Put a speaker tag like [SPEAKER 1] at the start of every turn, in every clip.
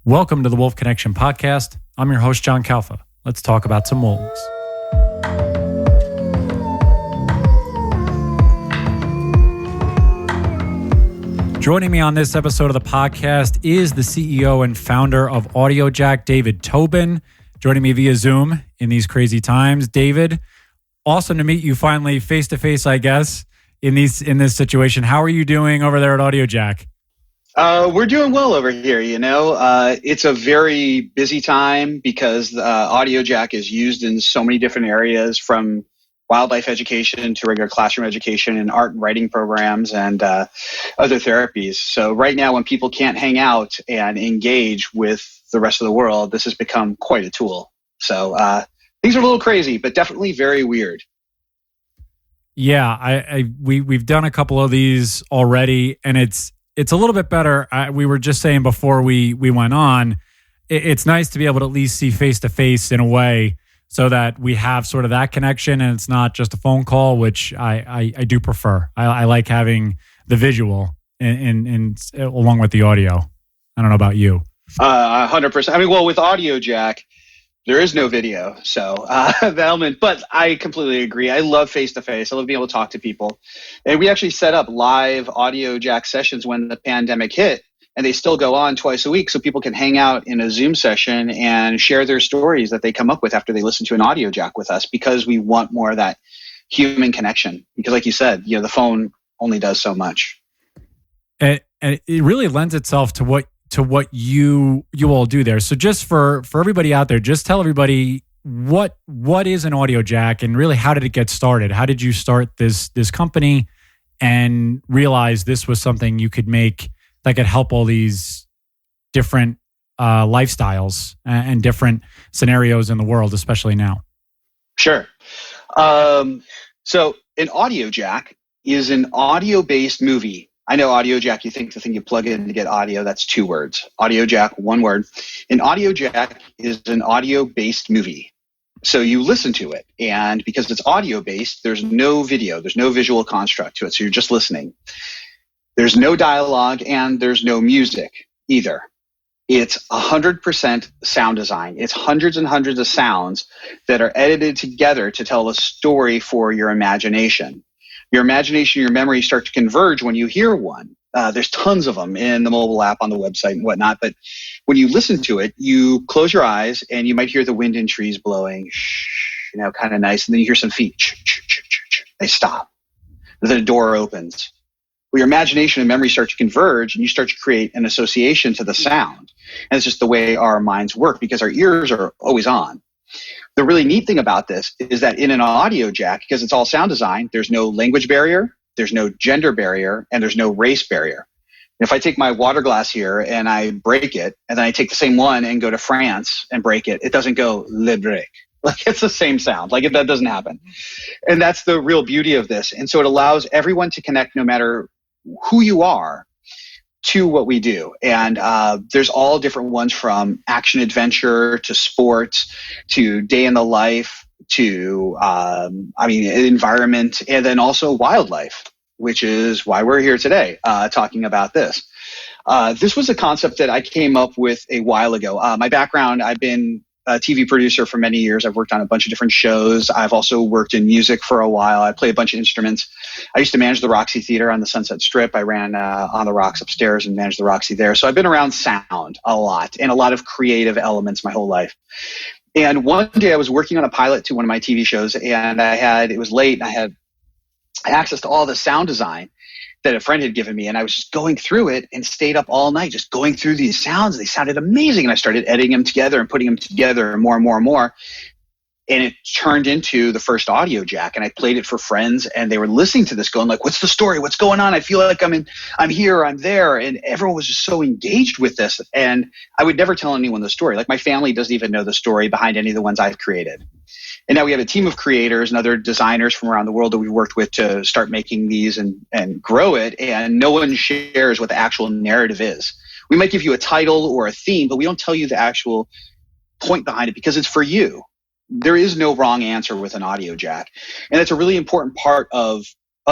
[SPEAKER 1] Welcome to the Wolf Connection podcast. I'm your host, John Kalfa. Let's talk about some wolves. Joining me on this episode of the podcast is the CEO and founder of Audiojack, David Tobin, joining me via Zoom in these crazy times. David, awesome to meet you finally face-to-face, I guess, in this situation. How are you doing over there at Audiojack?
[SPEAKER 2] We're doing well over here, It's a very busy time because Audiojack is used in so many different areas, from wildlife education to regular classroom education and art and writing programs and other therapies. So right now, when people can't hang out and engage with the rest of the world, this has become quite a tool. So things are a little crazy, but definitely very weird.
[SPEAKER 1] Yeah, we've done a couple of these already, and it's a little bit better. We were just saying before we went on, it's nice to be able to at least see face-to-face in a way so that we have sort of that connection and it's not just a phone call, which I do prefer. I like having the visual and along with the audio. I don't know about you.
[SPEAKER 2] 100%. I mean, well, with Audiojack, there is no video, so the element, but I completely agree. I love face-to-face. I love being able to talk to people. And we actually set up live Audiojack sessions when the pandemic hit, and they still go on twice a week so people can hang out in a Zoom session and share their stories that they come up with after they listen to an Audiojack with us, because we want more of that human connection. Because like you said, the phone only does so much.
[SPEAKER 1] And it really lends itself to what you all do there. So just for everybody out there, just tell everybody what is an Audiojack and really how did it get started? How did you start this company and realize this was something you could make that could help all these different lifestyles and different scenarios in the world, especially now? Sure.
[SPEAKER 2] So an Audiojack is an audio-based movie. I know Audiojack, you think the thing you plug in to get audio, that's 2 words. Audiojack, 1 word. An Audiojack is an audio-based movie. So you listen to it, and because it's audio-based, there's no video, there's no visual construct to it, so you're just listening. There's no dialogue, and there's no music either. It's 100% sound design. It's hundreds and hundreds of sounds that are edited together to tell a story for your imagination. Your imagination and your memory start to converge when you hear one. There's tons of them in the mobile app on the website and whatnot. But when you listen to it, you close your eyes and you might hear the wind in trees blowing, kind of nice. And then you hear some feet. They stop. And then a door opens. Well, your imagination and memory start to converge and you start to create an association to the sound. And it's just the way our minds work because our ears are always on. The really neat thing about this is that in an Audiojack, because it's all sound design, there's no language barrier, there's no gender barrier, and there's no race barrier. If I take my water glass here and I break it, and then I take the same one and go to France and break it, it doesn't go le break. Like it's the same sound. Like that doesn't happen. And that's the real beauty of this. And so it allows everyone to connect no matter who you are to what we do. And there's all different ones, from action adventure to sports to day in the life to environment, and then also wildlife, which is why we're here today talking about this. This was a concept that I came up with a while ago. My background, I've been a TV producer for many years. I've worked on a bunch of different shows. I've also worked in music for a while. I play a bunch of instruments. I used to manage the Roxy Theater on the Sunset Strip. I ran On the Rocks upstairs and managed the Roxy there. So I've been around sound a lot and a lot of creative elements my whole life. And one day I was working on a pilot to one of my TV shows, and it was late, and I had access to all the sound design that a friend had given me, and I was just going through it and stayed up all night just going through these sounds. They sounded amazing, and I started editing them together and putting them together more and more and more. And it turned into the first Audiojack, and I played it for friends, and they were listening to this going like, what's the story? What's going on? I feel like I'm here, I'm there. And everyone was just so engaged with this. And I would never tell anyone the story. Like my family doesn't even know the story behind any of the ones I've created. And now we have a team of creators and other designers from around the world that we've worked with to start making these and grow it. And no one shares what the actual narrative is. We might give you a title or a theme, but we don't tell you the actual point behind it because it's for you. There is no wrong answer with an Audiojack. And it's a really important part of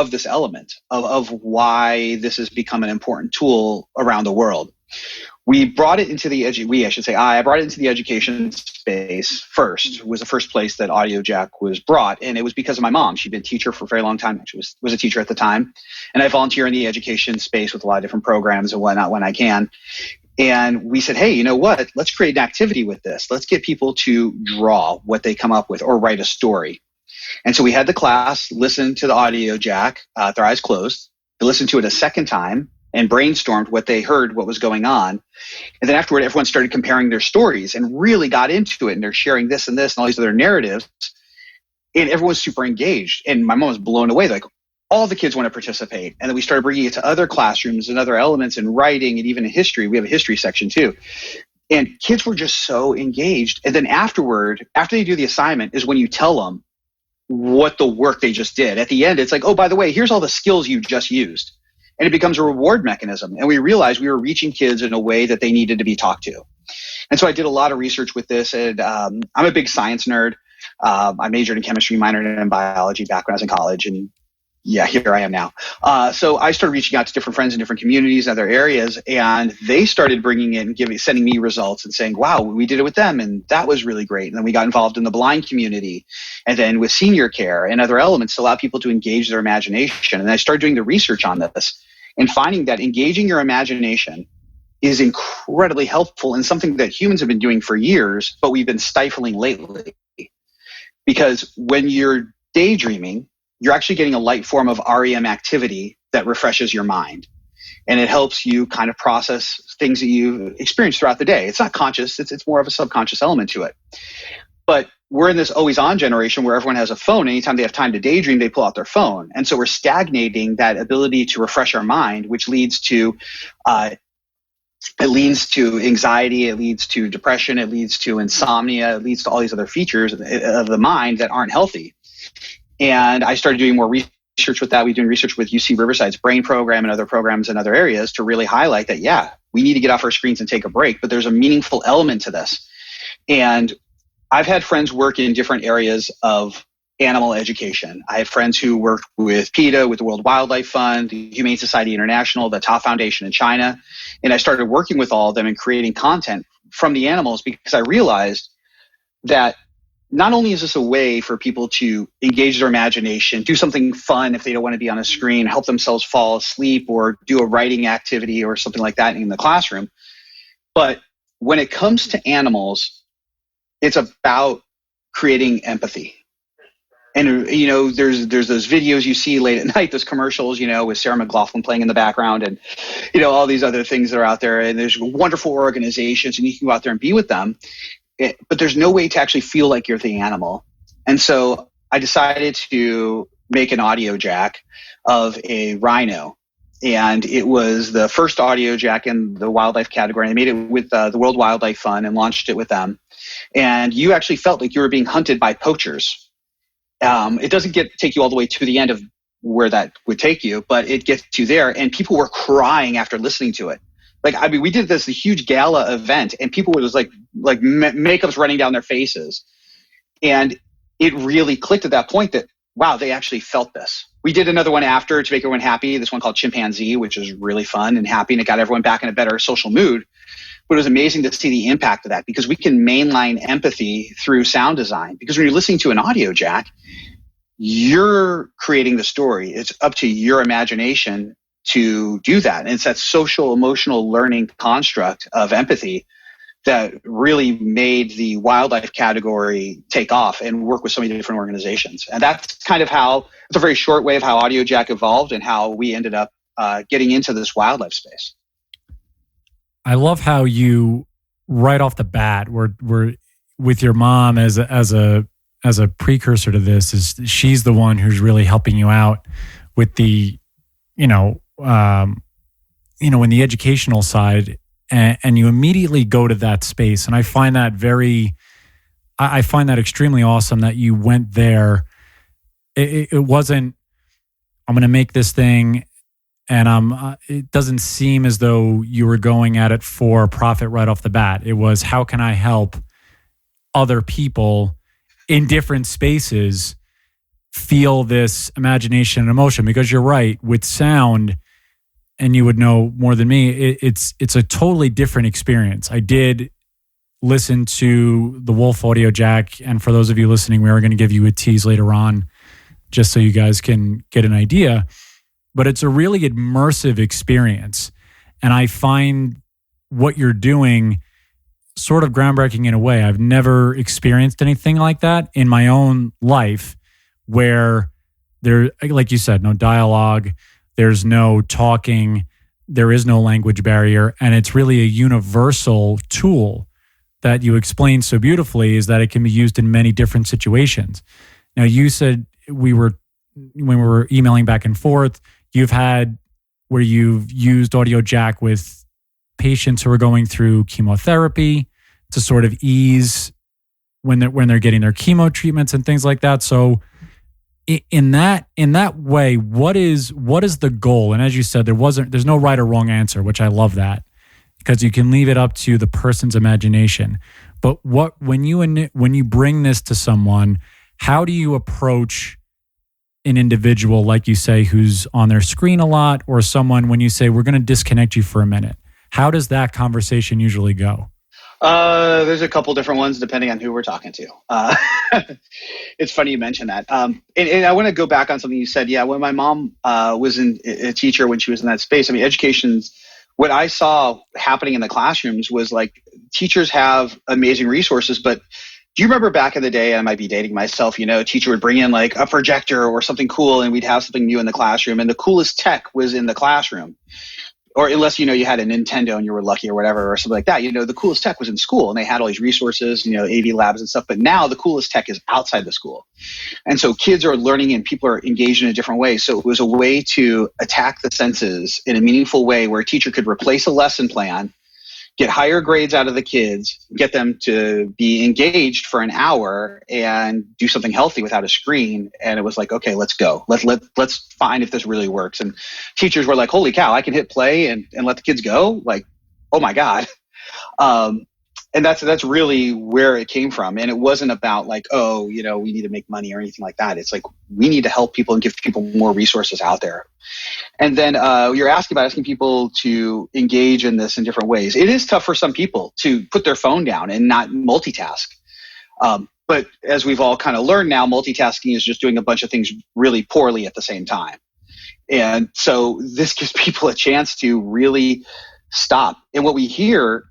[SPEAKER 2] this element of why this has become an important tool around the world. we brought it into the I brought it into the education space first. It was the first place that Audiojack was brought. And it was because of my mom. She'd been a teacher for a very long time. She was a teacher at the time. And I volunteer in the education space with a lot of different programs and whatnot when I can. And we said, hey, you know what? Let's create an activity with this. Let's get people to draw what they come up with or write a story. And so we had the class listen to the Audiojack, their eyes closed. They listened to it a second time and brainstormed what they heard, what was going on. And then afterward, everyone started comparing their stories and really got into it. And they're sharing this and this and all these other narratives. And everyone's super engaged. And my mom was blown away. Like, all the kids want to participate. And then we started bringing it to other classrooms and other elements in writing and even in history. We have a history section too. And kids were just so engaged. And then afterward, after they do the assignment, is when you tell them what the work they just did. At the end, it's like, oh, by the way, here's all the skills you just used. And it becomes a reward mechanism. And we realized we were reaching kids in a way that they needed to be talked to. And so I did a lot of research with this. And I'm a big science nerd. I majored in chemistry, minored in biology back when I was in college. And yeah, here I am now. So I started reaching out to different friends in different communities and other areas. And they started bringing in, sending me results and saying, wow, we did it with them. And that was really great. And then we got involved in the blind community and then with senior care and other elements to allow people to engage their imagination. And I started doing the research on this and finding that engaging your imagination is incredibly helpful and something that humans have been doing for years, but we've been stifling lately. Because when you're daydreaming, you're actually getting a light form of REM activity that refreshes your mind. And it helps you kind of process things that you experience throughout the day. It's not conscious. It's more of a subconscious element to it. But we're in this always on generation where everyone has a phone. Anytime they have time to daydream, they pull out their phone. And so we're stagnating that ability to refresh our mind, which leads to anxiety, it leads to depression, it leads to insomnia, it leads to all these other features of the mind that aren't healthy. And I started doing more research with that. We've been doing research with UC Riverside's brain program and other programs in other areas to really highlight that, yeah, we need to get off our screens and take a break, but there's a meaningful element to this. And I've had friends work in different areas of animal education. I have friends who worked with PETA, with the World Wildlife Fund, the Humane Society International, the Ta Foundation in China. And I started working with all of them and creating content from the animals because I realized that not only is this a way for people to engage their imagination, do something fun if they don't want to be on a screen, help themselves fall asleep or do a writing activity or something like that in the classroom, but when it comes to animals, it's about creating empathy. And, you know, there's those videos you see late at night, those commercials, you know, with Sarah McLachlan playing in the background and, you know, all these other things that are out there. And there's wonderful organizations and you can go out there and be with them. But there's no way to actually feel like you're the animal. And so I decided to make an Audiojack of a rhino. And it was the first Audiojack in the wildlife category. I made it with the World Wildlife Fund and launched it with them. And you actually felt like you were being hunted by poachers. It doesn't take you all the way to the end of where that would take you, but it gets you there. And people were crying after listening to it. Like, I mean, we did this huge gala event and people were just like makeup's running down their faces. And it really clicked at that point that, wow, they actually felt this. We did another one after to make everyone happy. This one called Chimpanzee, which is really fun and happy. And it got everyone back in a better social mood. But it was amazing to see the impact of that because we can mainline empathy through sound design. Because when you're listening to an Audiojack, you're creating the story. It's up to your imagination to do that. And it's that social emotional learning construct of empathy that really made the wildlife category take off and work with so many different organizations. And that's kind of how, it's a very short way of how Audiojack evolved and how we ended up getting into this wildlife space.
[SPEAKER 1] I love how you, right off the bat, were with your mom as a precursor to this. Is she's the one who's really helping you out with the, in the educational side, and you immediately go to that space. And I find that extremely awesome that you went there. It wasn't, I'm going to make this thing. And it doesn't seem as though you were going at it for profit right off the bat. It was, how can I help other people in different spaces feel this imagination and emotion? Because you're right, with sound, and you would know more than me, it's a totally different experience. I did listen to the Wolf Audiojack, and for those of you listening, we are going to give you a tease later on, just so you guys can get an idea. But it's a really immersive experience, and I find what you're doing sort of groundbreaking in a way. I've never experienced anything like that in my own life, where there, like you said, no dialogue, there's no talking, there is no language barrier, and it's really a universal tool that you explained so beautifully, is that it can be used in many different situations. Now, you said when we were emailing back and forth, you've had where you've used Audiojack with patients who are going through chemotherapy to sort of ease when they're getting their chemo treatments and things like that. So in that way, what is the goal? And as you said, there's no right or wrong answer, which I love that, because you can leave it up to the person's imagination. But when you bring this to someone, how do you approach an individual, like you say, who's on their screen a lot, or someone when you say, we're going to disconnect you for a minute? How does that conversation usually go?
[SPEAKER 2] There's a couple different ones depending on who we're talking to. It's funny you mention that. And I want to go back on something you said. Yeah, when my mom was a teacher, when she was in that space, I mean, what I saw happening in the classrooms was like teachers have amazing resources, but do you remember back in the day, I might be dating myself, a teacher would bring in like a projector or something cool, and we'd have something new in the classroom, and the coolest tech was in the classroom. Or unless, you had a Nintendo and you were lucky or whatever, or something like that, the coolest tech was in school, and they had all these resources, AV labs and stuff. But now the coolest tech is outside the school. And so kids are learning and people are engaged in a different way. So it was a way to attack the senses in a meaningful way where a teacher could replace a lesson plan, get higher grades out of the kids, get them to be engaged for an hour and do something healthy without a screen. And it was like, okay, let's go. Let's find if this really works. And teachers were like, holy cow, I can hit play and let the kids go. Like, oh my God. And that's really where it came from. And it wasn't about like, oh, we need to make money or anything like that. It's like, we need to help people and give people more resources out there. And then you're asking people to engage in this in different ways. It is tough for some people to put their phone down and not multitask. But as we've all kind of learned now, multitasking is just doing a bunch of things really poorly at the same time. And so this gives people a chance to really stop. And what we hear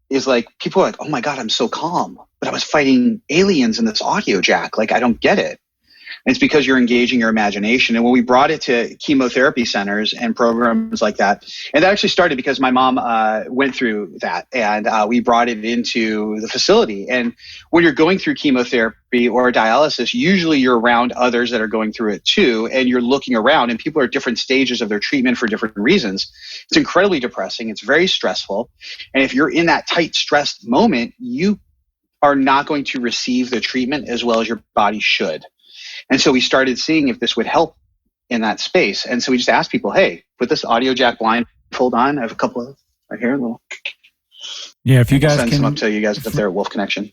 [SPEAKER 2] is like, people are like, oh my God, I'm so calm, but I was fighting aliens in this Audiojack. Like, I don't get it. And it's because you're engaging your imagination. And when we brought it to chemotherapy centers and programs like that, and that actually started because my mom went through that, and we brought it into the facility. And when you're going through chemotherapy or dialysis, usually you're around others that are going through it too, and you're looking around, and people are at different stages of their treatment for different reasons. It's incredibly depressing. It's very stressful. And if you're in that tight, stressed moment, you are not going to receive the treatment as well as your body should. And so we started seeing if this would help in that space. And so we just asked people, hey, put this Audiojack blindfold on. I have a couple of right here.
[SPEAKER 1] Yeah, if you guys
[SPEAKER 2] send
[SPEAKER 1] can
[SPEAKER 2] some up to you guys up there at Wolf Connection.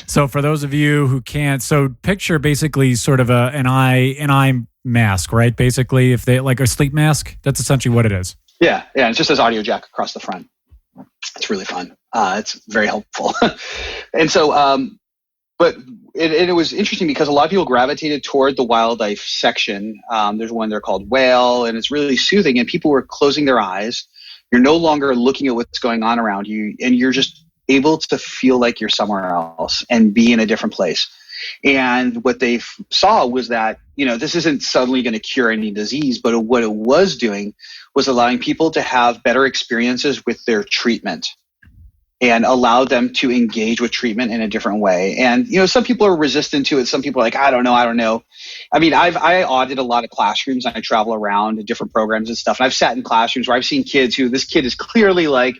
[SPEAKER 1] So for those of you who can't, so picture basically sort of an eye mask, right? Basically, if they like a sleep mask, that's essentially what it is.
[SPEAKER 2] Yeah. It just says Audiojack across the front. It's really fun. It's very helpful. And so, but it was interesting because a lot of people gravitated toward the wildlife section. There's one there called Whale, and it's really soothing, and people were closing their eyes. You're no longer looking at what's going on around you, and you're just able to feel like you're somewhere else and be in a different place. And what they saw was that, this isn't suddenly going to cure any disease, but what it was doing was allowing people to have better experiences with their treatment and allow them to engage with treatment in a different way. And, some people are resistant to it. Some people are like, I don't know. I mean, I audit a lot of classrooms, and I travel around to different programs and stuff. And I've sat in classrooms where I've seen kids this kid is clearly like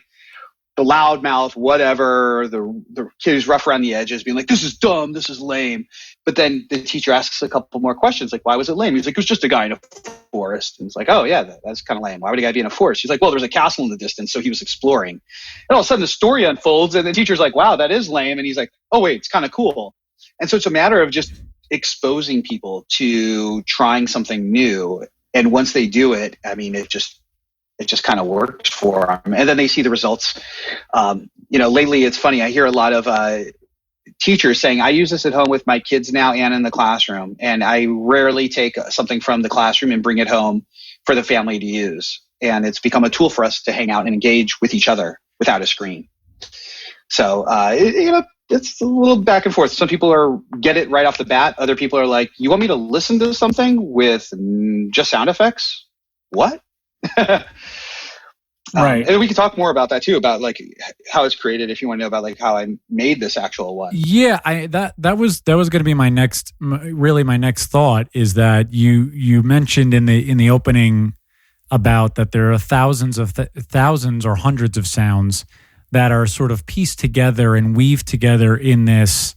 [SPEAKER 2] the loudmouth, whatever, the kid who's rough around the edges, being like, this is dumb, this is lame. But then the teacher asks a couple more questions, like, why was it lame? He's like, it was just a guy in a forest. And it's like, oh yeah, that's kind of lame. Why would a guy be in a forest? He's like, well, there's a castle in the distance, so he was exploring. And all of a sudden the story unfolds, and the teacher's like, wow, that is lame. And he's like, oh wait, it's kind of cool. And so it's a matter of just exposing people to trying something new. And once they do it, I mean, it just it just kind of works for them. And then they see the results. Lately it's funny. I hear a lot of teachers saying, I use this at home with my kids now and in the classroom. And I rarely take something from the classroom and bring it home for the family to use. And it's become a tool for us to hang out and engage with each other without a screen. So, it's a little back and forth. Some people get it right off the bat. Other people are like, you want me to listen to something with just sound effects? What?
[SPEAKER 1] Right.
[SPEAKER 2] And we can talk more about that too, about like how it's created. If you want to know about like how I made this actual one.
[SPEAKER 1] Yeah, that was going to be my next thought, is that you mentioned in the opening about that there are thousands or hundreds of sounds that are sort of pieced together and weaved together in this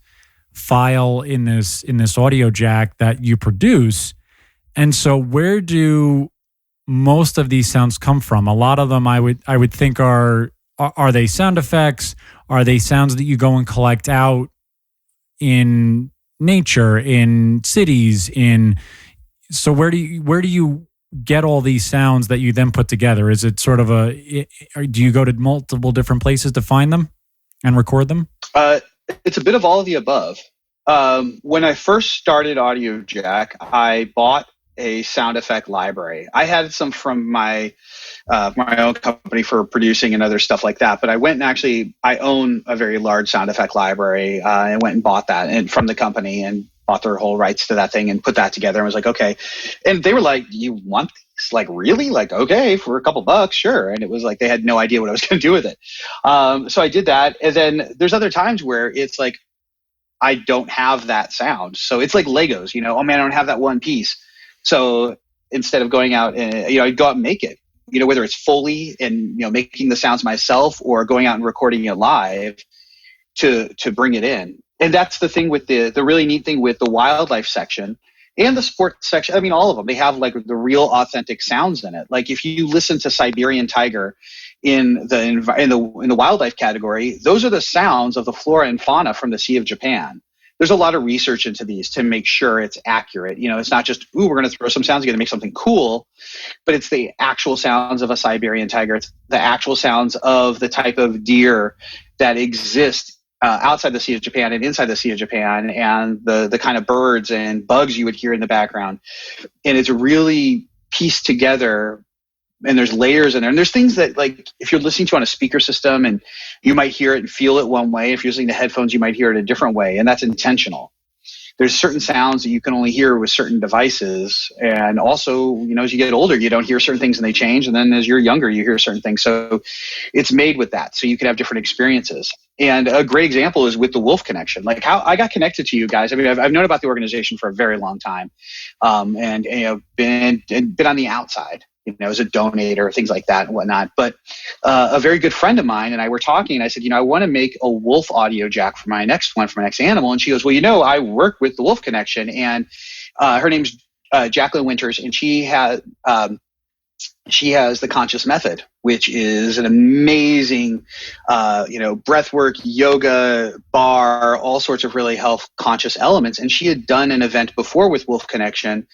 [SPEAKER 1] file, in this Audiojack that you produce. And so where do most of these sounds come from? A lot of them I would think are they sound effects? Are they sounds that you go and collect out in nature, in cities, so where do you get all these sounds that you then put together? Is it sort of do you go to multiple different places to find them and record them?
[SPEAKER 2] It's a bit of all of the above. When I first started Audiojack, I bought a sound effect library. I had some from my own company for producing and other stuff like that. But I went and I own a very large sound effect library. I went and bought that and from the company and bought their whole rights to that thing and put that together and was like, okay. And they were like, you want these? Like, really? Like, okay, for a couple bucks, sure. And it was like, they had no idea what I was going to do with it. So I did that. And then there's other times where it's like, I don't have that sound. So it's like Legos, oh man, I don't have that one piece. So instead of going out and, I'd go out and make it, whether it's Foley and, making the sounds myself or going out and recording it live to bring it in. And that's the thing with the really neat thing with the wildlife section and the sports section. I mean, all of them, they have like the real authentic sounds in it. Like if you listen to Siberian tiger in the wildlife category, those are the sounds of the flora and fauna from the Sea of Japan. There's a lot of research into these to make sure it's accurate. It's not just, we're going to throw some sounds together to make something cool, but it's the actual sounds of a Siberian tiger. It's the actual sounds of the type of deer that exist outside the Sea of Japan and inside the Sea of Japan, and the kind of birds and bugs you would hear in the background. And it's really pieced together. And there's layers in there. And there's things that, like, if you're listening to on a speaker system and you might hear it and feel it one way. If you're listening to headphones, you might hear it a different way. And that's intentional. There's certain sounds that you can only hear with certain devices. And also, as you get older, you don't hear certain things and they change. And then as you're younger, you hear certain things. So it's made with that. So you can have different experiences. And a great example is with the Wolf connection, like how I got connected to you guys. I mean, I've known about the organization for a very long time. And been on the outside. As a donator, things like that and whatnot. But a very good friend of mine and I were talking, and I said, I want to make a Wolf Audiojack for my next animal. And she goes, well, I work with the Wolf Connection, and her name's Jacqueline Winters, and she has the Conscious Method, which is an amazing, breathwork, yoga, bar, all sorts of really health conscious elements. And she had done an event before with Wolf Connection,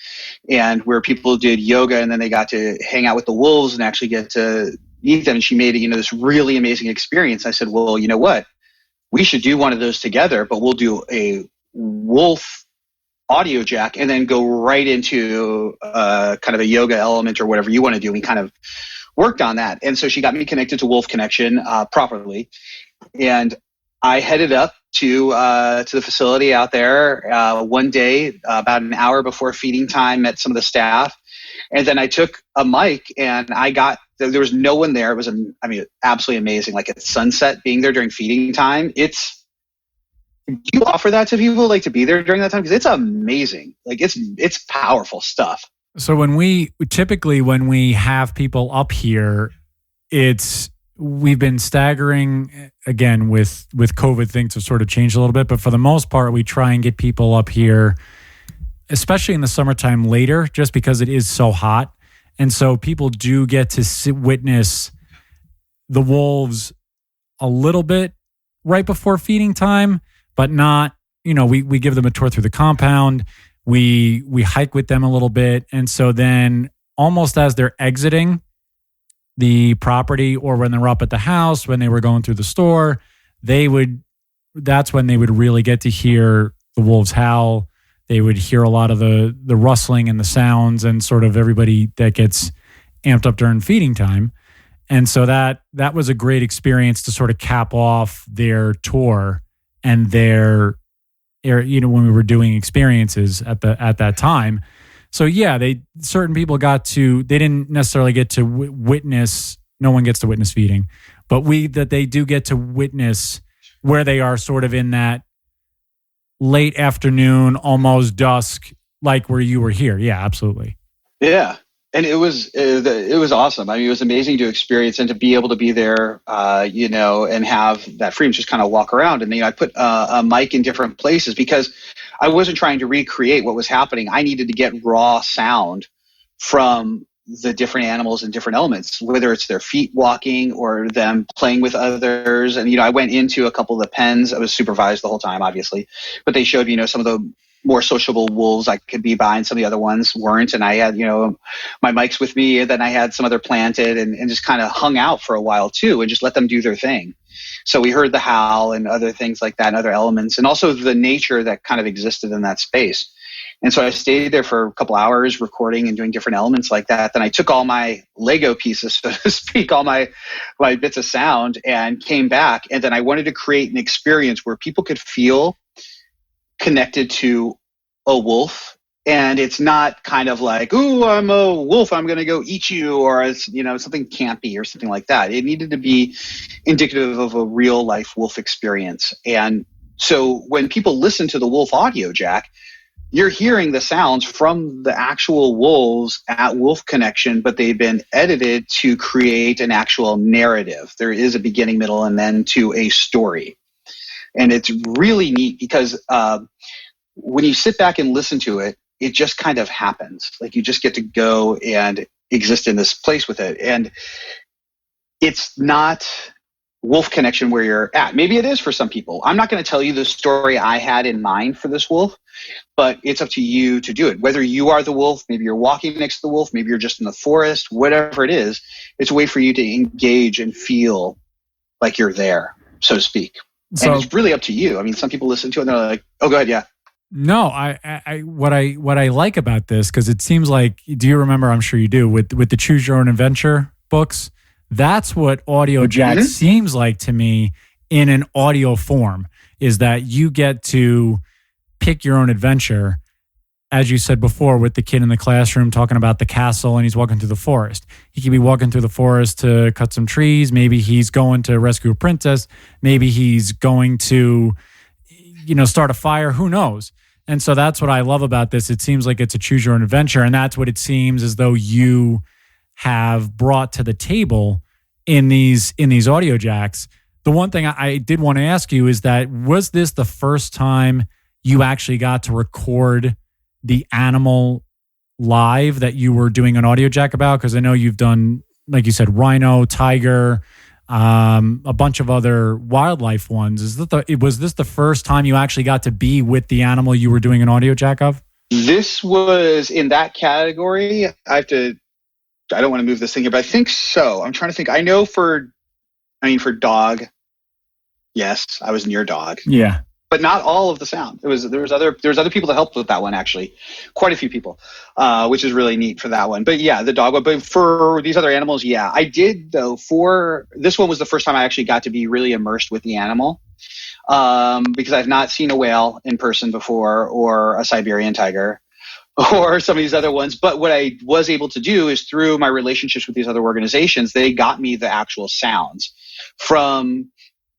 [SPEAKER 2] and where people did yoga and then they got to hang out with the wolves and actually get to meet them. And she made it, this really amazing experience. I said, well, you know what? We should do one of those together, but we'll do a Wolf Audiojack and then go right into kind of a yoga element or whatever you want to do. We kind of worked on that. And so she got me connected to Wolf Connection properly. And I headed up to the facility out there one day, about an hour before feeding time, met some of the staff. And then I took a mic and there was no one there. It was, absolutely amazing. Like at sunset, being there during feeding time, do you offer that to people, like to be there during that time? Because it's amazing. Like it's powerful stuff.
[SPEAKER 1] So when we have people up here, we've been staggering again with COVID. Things have sort of changed a little bit, but for the most part, we try and get people up here, especially in the summertime later, just because it is so hot. And so people do get to witness the wolves a little bit right before feeding time, but not, we give them a tour through the compound. We hike with them a little bit. And so then almost as they're exiting, the property or when they were up at the house, when they were going through the store, that's when they would really get to hear the wolves howl. They would hear a lot of the rustling and the sounds and sort of everybody that gets amped up during feeding time. And so that was a great experience to sort of cap off their tour and their, when we were doing experiences at that time. So yeah, certain people they didn't necessarily get to witness, no one gets to witness feeding, but they do get to witness where they are sort of in that late afternoon, almost dusk, like where you were here. Yeah, absolutely.
[SPEAKER 2] Yeah. And it was awesome. I mean, it was amazing to experience and to be able to be there, and have that freedom to just kind of walk around. And I put a mic in different places because I wasn't trying to recreate what was happening. I needed to get raw sound from the different animals and different elements, whether it's their feet walking or them playing with others. And, I went into a couple of the pens. I was supervised the whole time, obviously, but they showed, some of the more sociable wolves I could be behind. Some of the other ones weren't. And I had, my mics with me, and then I had some other planted and just kind of hung out for a while too and just let them do their thing. So we heard the howl and other things like that and other elements, and also the nature that kind of existed in that space. And so I stayed there for a couple hours recording and doing different elements like that. Then I took all my Lego pieces, so to speak, all my bits of sound, and came back. And then I wanted to create an experience where people could feel connected to a wolf. And it's not kind of like, ooh, I'm a wolf, I'm going to go eat you, or it's, something campy or something like that. It needed to be indicative of a real life wolf experience. And so when people listen to the Wolf Audiojack, you're hearing the sounds from the actual wolves at Wolf Connection, but they've been edited to create an actual narrative. There is a beginning, middle, and end to a story. And it's really neat because when you sit back and listen to it, it just kind of happens. Like you just get to go and exist in this place with it. And it's not Wolf Connection where you're at. Maybe it is for some people. I'm not going to tell you the story I had in mind for this wolf, but it's up to you to do it. Whether you are the wolf, maybe you're walking next to the wolf, maybe you're just in the forest, whatever it is, it's a way for you to engage and feel like you're there, so to speak. So, and it's really up to you. I mean, some people listen to it and they're like, oh, go ahead. Yeah.
[SPEAKER 1] No, what I like about this, because it seems like, do you remember, I'm sure you do, with the Choose Your Own Adventure books? That's what Audiojack seems like to me in an audio form, is that you get to pick your own adventure. As you said before, with the kid in the classroom talking about the castle and he's walking through the forest. He could be walking through the forest to cut some trees. Maybe he's going to rescue a princess. Maybe he's going to, start a fire. Who knows? And so that's what I love about this. It seems like it's a choose your own adventure. And that's what it seems as though you have brought to the table in these Audiojacks. The one thing I did want to ask you is that, was this the first time you actually got to record the animal live that you were doing an Audiojack about? Because I know you've done, like you said, rhino, tiger, a bunch of other wildlife ones. Was this the first time you actually got to be with the animal you were doing an Audiojack of?
[SPEAKER 2] This was in that category. I don't want to move this thing here, but I think so. I'm trying to think. I know for dog, yes, I was near dog.
[SPEAKER 1] Yeah.
[SPEAKER 2] But not all of the sound. There was other people that helped with that one, actually. Quite a few people, which is really neat for that one. But yeah, the dog one. But for these other animals, yeah, I did though. For this one was the first time I actually got to be really immersed with the animal, because I've not seen a whale in person before, or a Siberian tiger, or some of these other ones. But what I was able to do is, through my relationships with these other organizations, they got me the actual sounds from,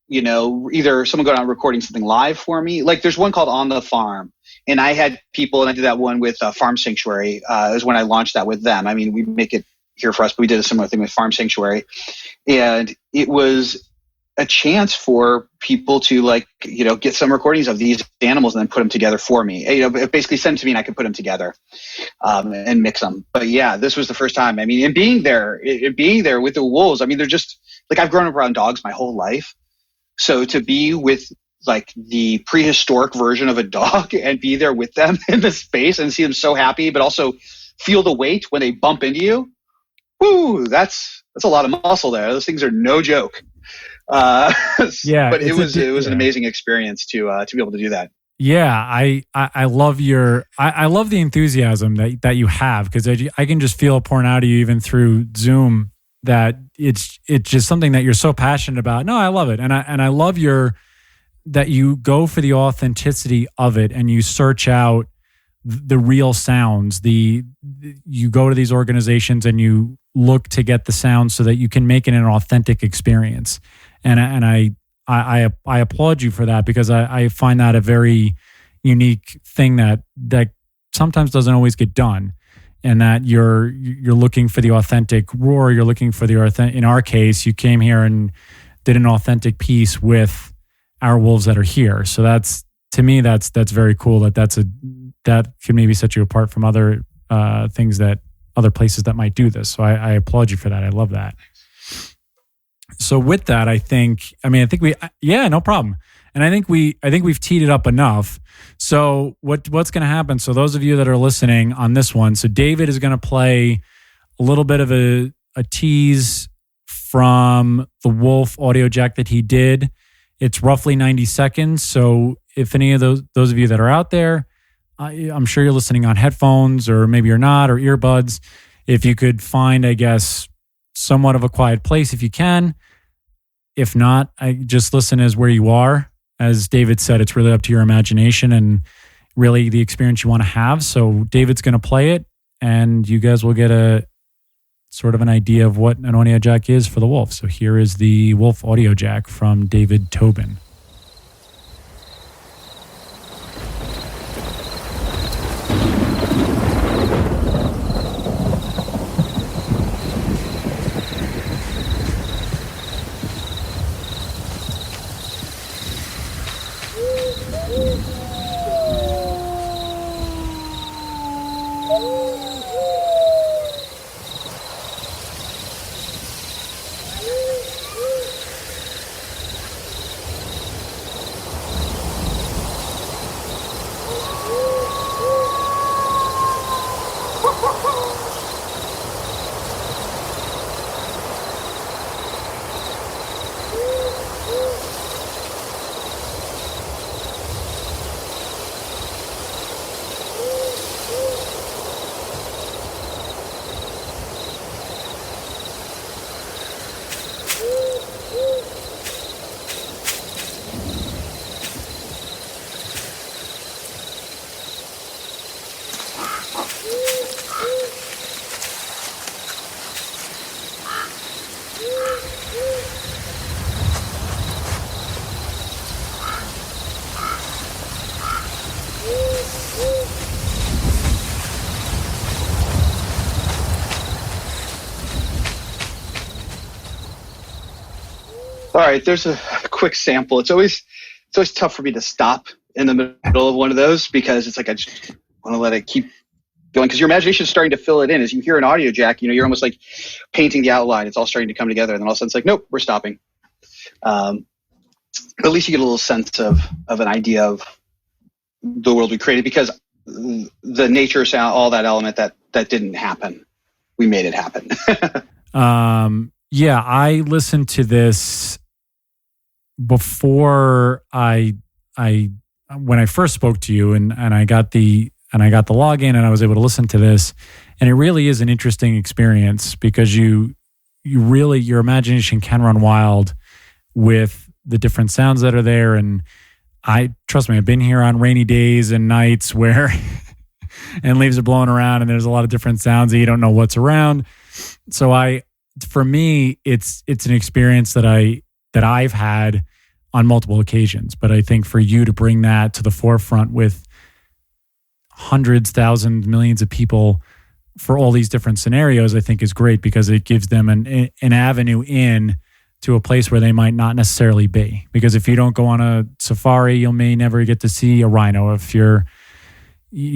[SPEAKER 2] either someone going out and recording something live for me. Like there's one called On the Farm, and I had people, and I did that one with Farm Sanctuary. Is when I launched that with them. I mean, we make it here for us, but we did a similar thing with Farm Sanctuary. And it was a chance for people to get some recordings of these animals and then put them together for me. Basically send them to me and I could put them together and mix them. But yeah, this was the first time. I mean, and being there with the wolves, I mean, they're just like, I've grown up around dogs my whole life. So to be with like the prehistoric version of a dog and be there with them in the space and see them so happy, but also feel the weight when they bump into you. Woo, that's a lot of muscle there. Those things are no joke.
[SPEAKER 1] Yeah,
[SPEAKER 2] but it was an amazing experience to be able to do that.
[SPEAKER 1] Yeah, I love I love the enthusiasm that you have, because I can just feel it pouring out of you even through Zoom, that it's just something that you're so passionate about. No, I love it. And I love that you go for the authenticity of it, and you search out the real sounds. You go to these organizations and you look to get the sounds so that you can make it an authentic experience. And I applaud you for that, because I find that a very unique thing that sometimes doesn't always get done, and that you're looking for the authentic roar. You're looking for the authentic. In our case, you came here and did an authentic piece with our wolves that are here. So to me that's very cool. That could maybe set you apart from other things, that other places that might do this. So I applaud you for that. I love that. So with that, no problem. And I think we've teed it up enough. So what's going to happen? So those of you that are listening on this one, so David is going to play a little bit of a tease from the Wolf Audiojack that he did. It's roughly 90 seconds. So if any of those of you that are out there, I'm sure you're listening on headphones, or maybe you're not, or earbuds. If you could find, I guess, somewhat of a quiet place if you can. If not, I just listen as where you are. As David said, it's really up to your imagination and really the experience you want to have. So David's going to play it, and you guys will get a sort of an idea of what an Audiojack is for the Wolf. So here is the Wolf Audiojack from David Tobin.
[SPEAKER 2] All right, there's a quick sample. It's always tough for me to stop in the middle of one of those, because it's like I just want to let it keep going, because your imagination is starting to fill it in. As you hear an Audiojack, you're almost like painting the outline. It's all starting to come together, and then all of a sudden it's like, nope, we're stopping. But at least you get a little sense of an idea of the world we created, because the nature sound, all that element that didn't happen, we made it happen.
[SPEAKER 1] Yeah, I listened to this before when I first spoke to you, and I got the login, and I was able to listen to this, and it really is an interesting experience, because you really, your imagination can run wild with the different sounds that are there. And trust me, I've been here on rainy days and nights where and leaves are blowing around, and there's a lot of different sounds that you don't know what's around. So for me, it's an experience that I've had on multiple occasions. But I think for you to bring that to the forefront with hundreds, thousands, millions of people for all these different scenarios, I think is great, because it gives them an avenue in to a place where they might not necessarily be. Because if you don't go on a safari, you may never get to see a rhino. If you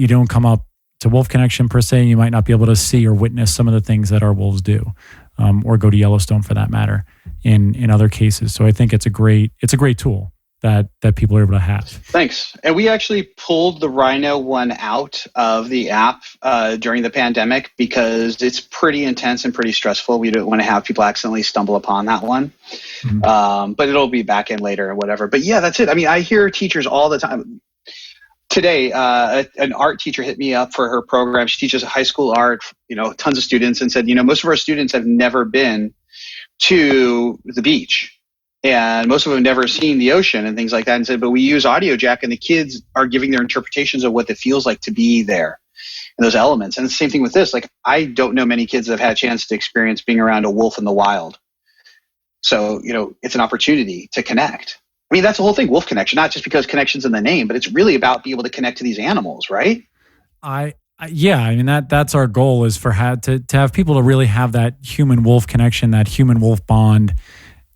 [SPEAKER 1] don't come up to Wolf Connection per se, you might not be able to see or witness some of the things that our wolves do, or go to Yellowstone for that matter in other cases. So I think it's a great tool. that people are able to have.
[SPEAKER 2] Thanks. And we actually pulled the Rhino one out of the app during the pandemic because it's pretty intense and pretty stressful. We don't want to have people accidentally stumble upon that one. Mm-hmm. But it'll be back in later or whatever. But yeah, that's it. I mean, I hear teachers all the time. Today, an art teacher hit me up for her program. She teaches high school art, tons of students, and said, most of our students have never been to the beach. And most of them have never seen the ocean and things like that. And said, but we use Audiojack, and the kids are giving their interpretations of what it feels like to be there and those elements. And the same thing with this. Like, I don't know many kids that have had a chance to experience being around a wolf in the wild. So, it's an opportunity to connect. I mean, that's the whole thing, wolf connection, not just because connection's in the name, but it's really about being able to connect to these animals, right?
[SPEAKER 1] Yeah, I mean, that's our goal, is to have people to really have that human wolf connection, that human wolf bond,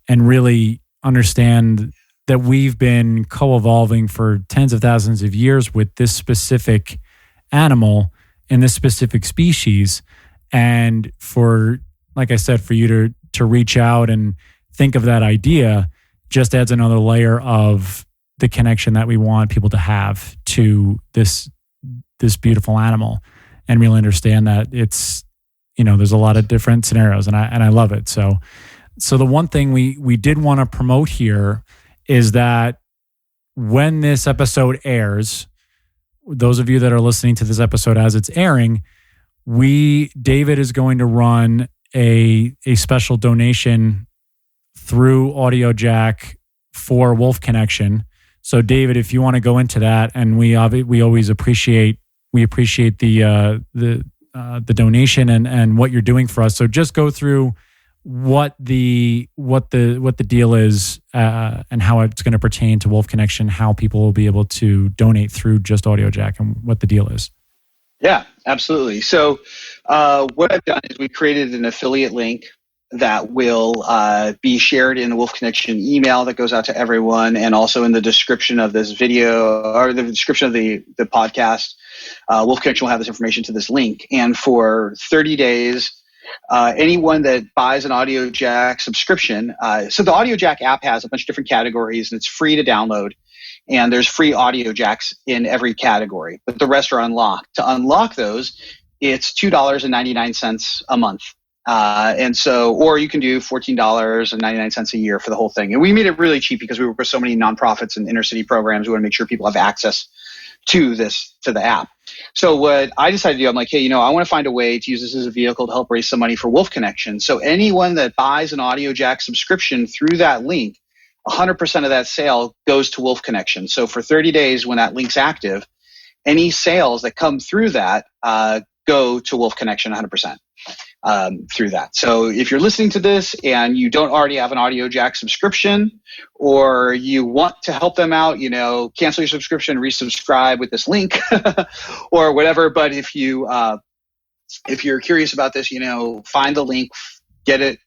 [SPEAKER 1] and really understand that we've been co-evolving for tens of thousands of years with this specific animal and this specific species. And for, like I said, for you to reach out and think of that idea just adds another layer of the connection that we want people to have to this beautiful animal, and really understand that it's, there's a lot of different scenarios, and I love it. So the one thing we did want to promote here is that when this episode airs, those of you that are listening to this episode as it's airing, David is going to run a special donation through Audiojack for Wolf Connection. So David, if you want to go into that, and we always appreciate the donation and what you're doing for us. So just go through what the deal is and how it's going to pertain to Wolf Connection, how people will be able to donate through just Audiojack, and what the deal is.
[SPEAKER 2] Yeah, absolutely. So what I've done is we created an affiliate link that will be shared in the Wolf Connection email that goes out to everyone, and also in the description of this video, or the description of the podcast. Wolf Connection will have this information to this link. And for 30 days, anyone that buys an Audiojack subscription, so the Audiojack app has a bunch of different categories, and it's free to download. And there's free Audiojacks in every category, but the rest are unlocked. To unlock those, it's $2.99 a month. And so, or you can do $14.99 a year for the whole thing. And we made it really cheap because we work with so many nonprofits and inner city programs. We want to make sure people have access to the app. So what I decided to do, I'm like, hey, I want to find a way to use this as a vehicle to help raise some money for Wolf Connection. So anyone that buys an Audiojack subscription through that link, 100% of that sale goes to Wolf Connection. So for 30 days, when that link's active, any sales that come through that go to Wolf Connection 100%. Through that. So if you're listening to this and you don't already have an Audiojack subscription, or you want to help them out, cancel your subscription, resubscribe with this link or whatever. But if you're curious about this, find the link, get it,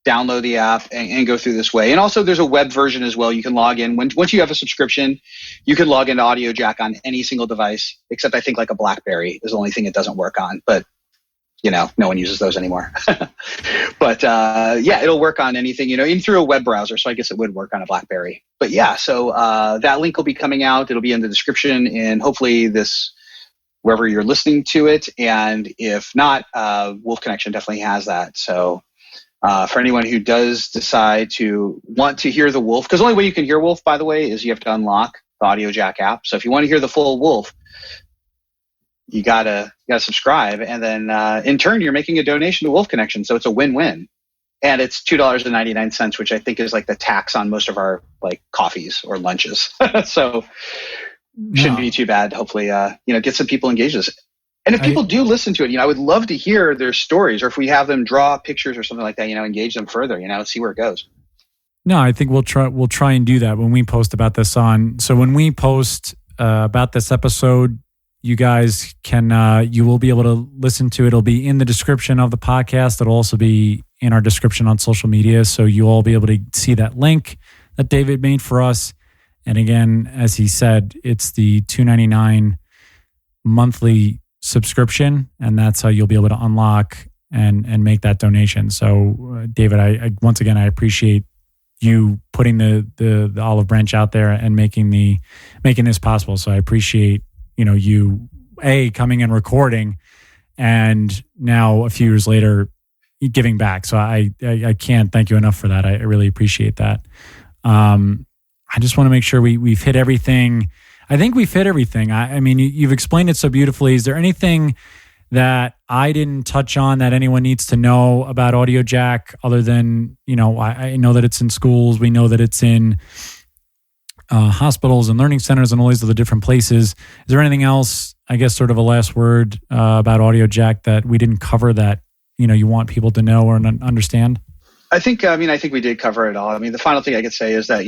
[SPEAKER 2] download the app, and go through this way. And also there's a web version as well. You can log in. Once you have a subscription, you can log into Audiojack on any single device, except I think like a BlackBerry is the only thing it doesn't work on. But no one uses those anymore. But it'll work on anything, even through a web browser. So I guess it would work on a BlackBerry. But yeah, so that link will be coming out. It'll be in the description, and hopefully wherever you're listening to it. And if not, Wolf Connection definitely has that. So for anyone who does decide to want to hear the wolf, because the only way you can hear wolf, by the way, is you have to unlock the Audiojack app. So if you want to hear the full wolf, you gotta subscribe, and then in turn you're making a donation to Wolf Connection, so it's a win-win. And it's $2.99, which I think is like the tax on most of our like coffees or lunches. So shouldn't be too bad. Hopefully, get some people engaged with this. And if people do listen to it, I would love to hear their stories, or if we have them draw pictures or something like that, engage them further, see where it goes.
[SPEAKER 1] No, I think we'll try and do that when we post about this on. So when we post about this episode, you guys you will be able to listen to it. It'll be in the description of the podcast. It'll also be in our description on social media. So you'll all be able to see that link that David made for us. And again, as he said, it's the $2.99 monthly subscription, and that's how you'll be able to unlock and make that donation. So David, I once again, I appreciate you putting the olive branch out there and making this possible. So I appreciate, you coming and recording, and now a few years later giving back. So I can't thank you enough for that. I really appreciate that. I just want to make sure we've hit everything. I think we've hit everything. I mean, you've explained it so beautifully. Is there anything that I didn't touch on that anyone needs to know about Audiojack other than, I know that it's in schools. We know that it's in hospitals and learning centers and all these other different places. Is there anything else, I guess, sort of a last word about Audiojack that we didn't cover that, you want people to know or understand?
[SPEAKER 2] I think we did cover it all. I mean, the final thing I could say is that,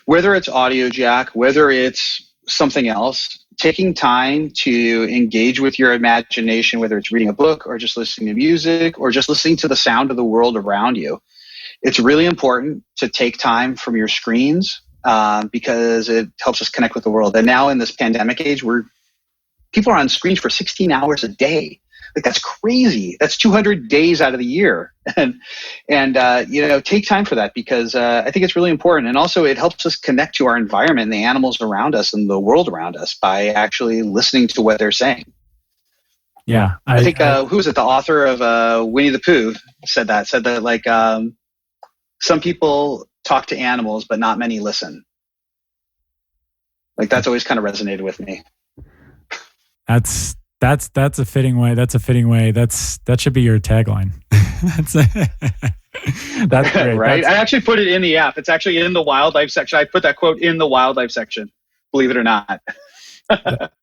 [SPEAKER 2] whether it's Audiojack, whether it's something else, taking time to engage with your imagination, whether it's reading a book or just listening to music or just listening to the sound of the world around you. It's really important to take time from your screens because it helps us connect with the world. And now in this pandemic age, people are on screens for 16 hours a day. Like, that's crazy. That's 200 days out of the year. And take time for that because I think it's really important. And also it helps us connect to our environment and the animals around us and the world around us by actually listening to what they're saying.
[SPEAKER 1] Yeah.
[SPEAKER 2] I think, who was it? The author of Winnie the Pooh said that like, some people talk to animals, but not many listen. Like, that's always kind of resonated with me.
[SPEAKER 1] That's a fitting way. That should be your tagline. That's great.
[SPEAKER 2] Right? I actually put it in the app. It's actually in the wildlife section. I put that quote in the wildlife section, believe it or not.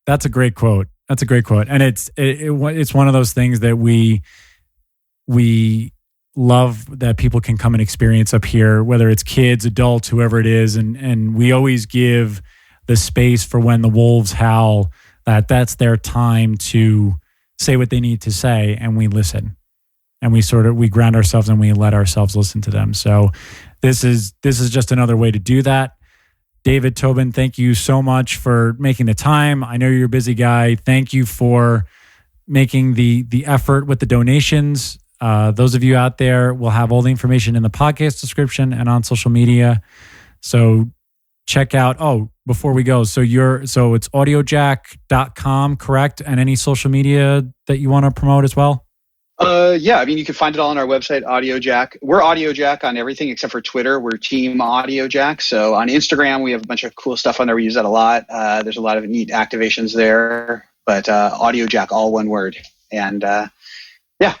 [SPEAKER 1] That's a great quote. And it's one of those things that we love that people can come and experience up here, whether it's kids, adults, whoever it is. And we always give the space for when the wolves howl, that's their time to say what they need to say, and we listen. And we ground ourselves and we let ourselves listen to them. So this is just another way to do that. David, Tobin, thank you so much for making the time. I know you're a busy guy. Thank you for making the effort with the donations. Those of you out there will have all the information in the podcast description and on social media. So check out, before we go, so it's audiojack.com, correct? And any social media that you want to promote as well?
[SPEAKER 2] Yeah, I mean, you can find it all on our website, Audiojack. We're Audiojack on everything except for Twitter. We're Team Audiojack. So on Instagram, we have a bunch of cool stuff on there. We use that a lot. There's a lot of neat activations there, but Audiojack, all one word. And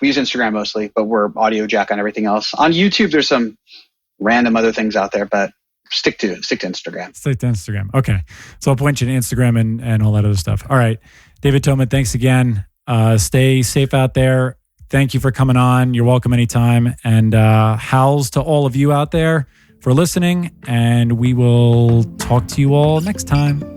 [SPEAKER 2] we use Instagram mostly, but we're Audiojack on everything else. On YouTube, there's some random other things out there, but stick to Instagram.
[SPEAKER 1] Stick to Instagram. Okay. So I'll point you to Instagram and all that other stuff. All right. David Tobin, thanks again. Stay safe out there. Thank you for coming on. You're welcome anytime. And howls to all of you out there for listening. And we will talk to you all next time.